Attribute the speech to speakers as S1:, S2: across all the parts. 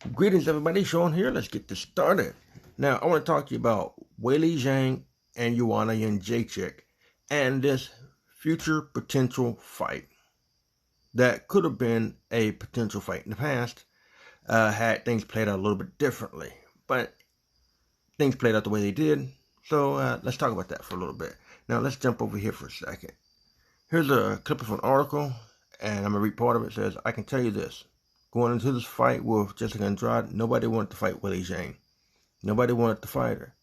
S1: Greetings, everybody. Sean here. Let's get this started. Now, I want to talk to you about Weili Zhang and Joanna Jedrzejczyk and this future potential fight that could have been a potential fight in the past had things played out a little bit differently. But things played out the way they did. So let's talk about that for a little bit. Now, let's jump over here for a second. Here's a clip of an article, and I'm going to read part of it. It says, I can tell you this. Going into this fight with Jessica Andrade, nobody wanted to fight Weili Zhang. Nobody wanted to fight her.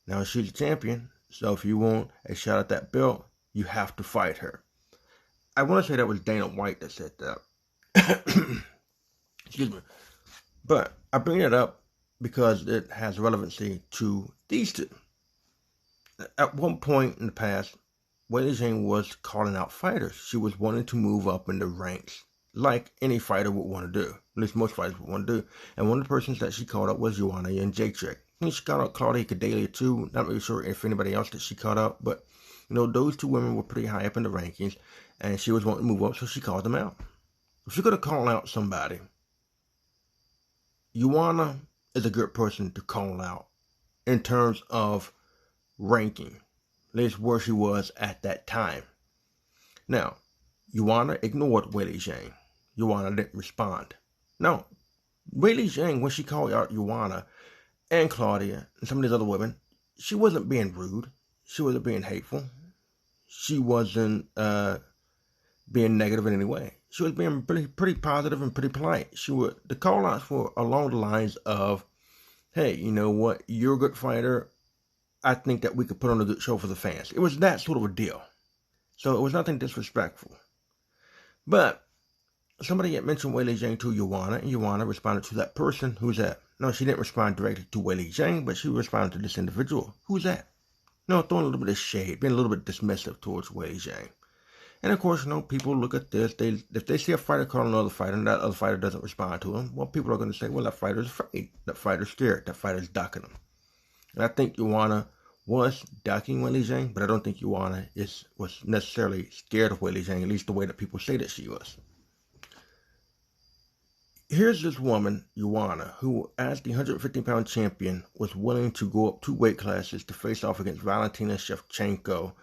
S1: Now she's a champion, so if you want a shot at that belt, you have to fight her. I want to say that was Dana White that said that. Excuse me. But I bring it up because it has relevancy to these two. At one point in the past, Weili Zhang was calling out fighters. She was wanting to move up in the ranks, like any fighter would want to do. At least most fighters would want to do. And one of the persons that she called up was Joanna Jedrzejczyk. She called out Claudia Gadelha too. Not really sure if anybody else that she called out, but those two women were pretty high up in the rankings, and she was wanting to move up, so she called them out. If you're gonna call out somebody, Joanna is a good person to call out in terms of ranking, at least where she was at that time. Now, Joanna ignored Weili Zhang. Joanna didn't respond. No, Weili Zhang, when she called out Joanna and Claudia and some of these other women, she wasn't being rude. She wasn't being hateful. She wasn't being negative in any way. She was being pretty positive and pretty polite. The call outs were along the lines of, hey, you know what? You're a good fighter. I think that we could put on a good show for the fans. It was that sort of a deal. So it was nothing disrespectful. But somebody had mentioned Weili Zhang to Joanna, and Joanna responded to that person. Who's that? No, she didn't respond directly to Weili Zhang, but she responded to this individual. Who's that? No, throwing a little bit of shade, being a little bit dismissive towards Weili Zhang. And of course, people look at this. If they see a fighter call another fighter and that other fighter doesn't respond to him, well, people are going to say, well, that fighter's afraid. That fighter's scared. That fighter's ducking him. And I think Joanna was ducking Weili Zhang, but I don't think Joanna was necessarily scared of Weili Zhang, at least the way that people say that she was. Here's this woman, Joanna, who, as the 115-pound champion, was willing to go up 2 weight classes to face off against Valentina Shevchenko,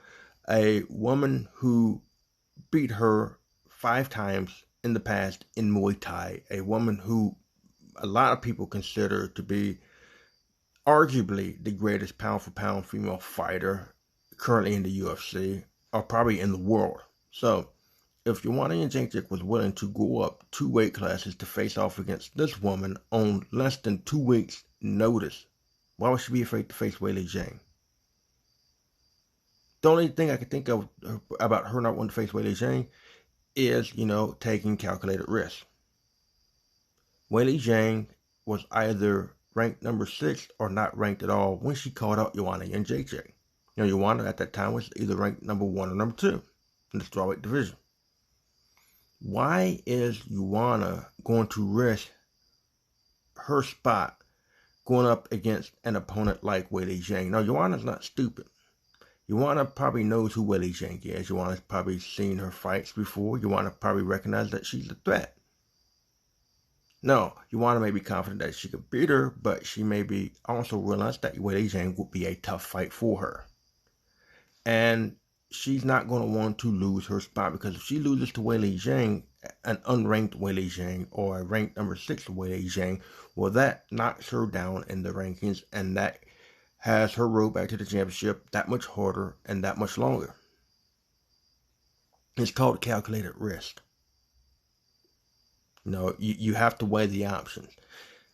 S1: a woman who beat her 5 times in the past in Muay Thai, a woman who a lot of people consider to be arguably the greatest pound-for-pound female fighter currently in the UFC, or probably in the world. So, if Joanna Jedrzejczyk was willing to go up 2 weight classes to face off against this woman on less than 2 weeks' notice, why would she be afraid to face Weili Zhang? The only thing I can think of about her not wanting to face Weili Zhang is, taking calculated risks. Weili Zhang was either ranked number 6 or not ranked at all when she called out Joanna Jedrzejczyk. Joanna at that time was either ranked number 1 or number 2 in the strawweight division. Why is Joanna going to risk her spot going up against an opponent like Weili Zhang? Now, Joanna's not stupid. Joanna probably knows who Weili Zhang is. Joanna's probably seen her fights before. Joanna probably recognizes that she's a threat. No, Joanna may be confident that she could beat her, but she may be also realize that Weili Zhang would be a tough fight for her. And she's not going to want to lose her spot, because if she loses to Weili Zhang, an unranked Weili Zhang, or a ranked number 6 Weili Zhang, well, that knocks her down in the rankings, and that has her road back to the championship that much harder and that much longer. It's called calculated risk. You have to weigh the options.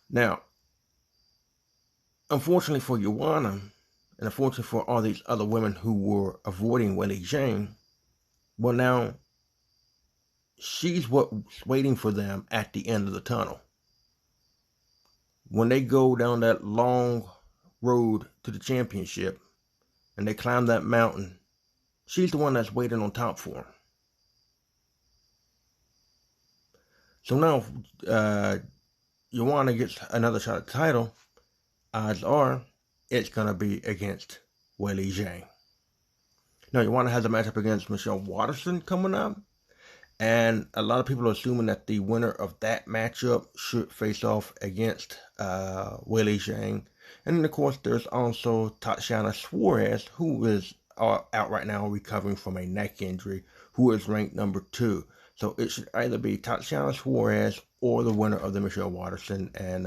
S1: Now, unfortunately for Joanna, and unfortunately for all these other women who were avoiding Weili Zhang, well, now she's what's waiting for them at the end of the tunnel. When they go down that long road to the championship and they climb that mountain, she's the one that's waiting on top for them. So now, Joanna gets another shot at the title. Odds are it's going to be against Weili Zhang. Now, Joanna has a matchup against Michelle Waterson coming up. And a lot of people are assuming that the winner of that matchup should face off against Weili Zhang. And then, of course, there's also Tatiana Suarez, who is out right now recovering from a neck injury, who is ranked number 2. So it should either be Tatiana Suarez or the winner of the Michelle Waterson and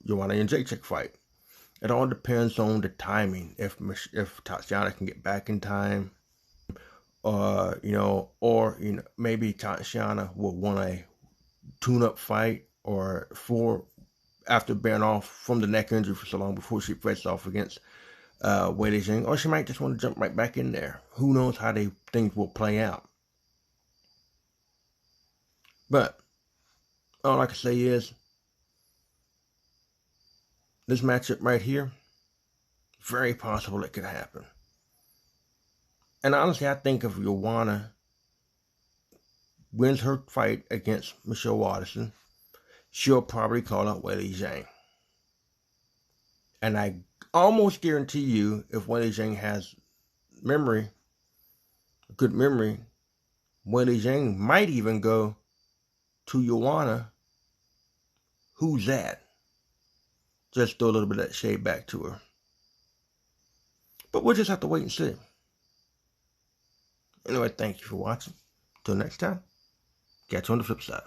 S1: Joanna Jedrzejczyk fight. It all depends on the timing. If Tatiana can get back in time, or maybe Tatiana will want a tune-up fight, or after bearing off from the neck injury for so long before she faces off against Weili Zhang, or she might just want to jump right back in there. Who knows how things will play out? But all I can say is this matchup right here, very possible it could happen. And honestly, I think if Joanna wins her fight against Michelle Waterson, she'll probably call out Weili Zhang. And I almost guarantee you, if Weili Zhang has good memory, Weili Zhang might even go to Joanna, who's that? Just throw a little bit of that shade back to her. But we'll just have to wait and see. Anyway, thank you for watching. Till next time, catch you on the flip side.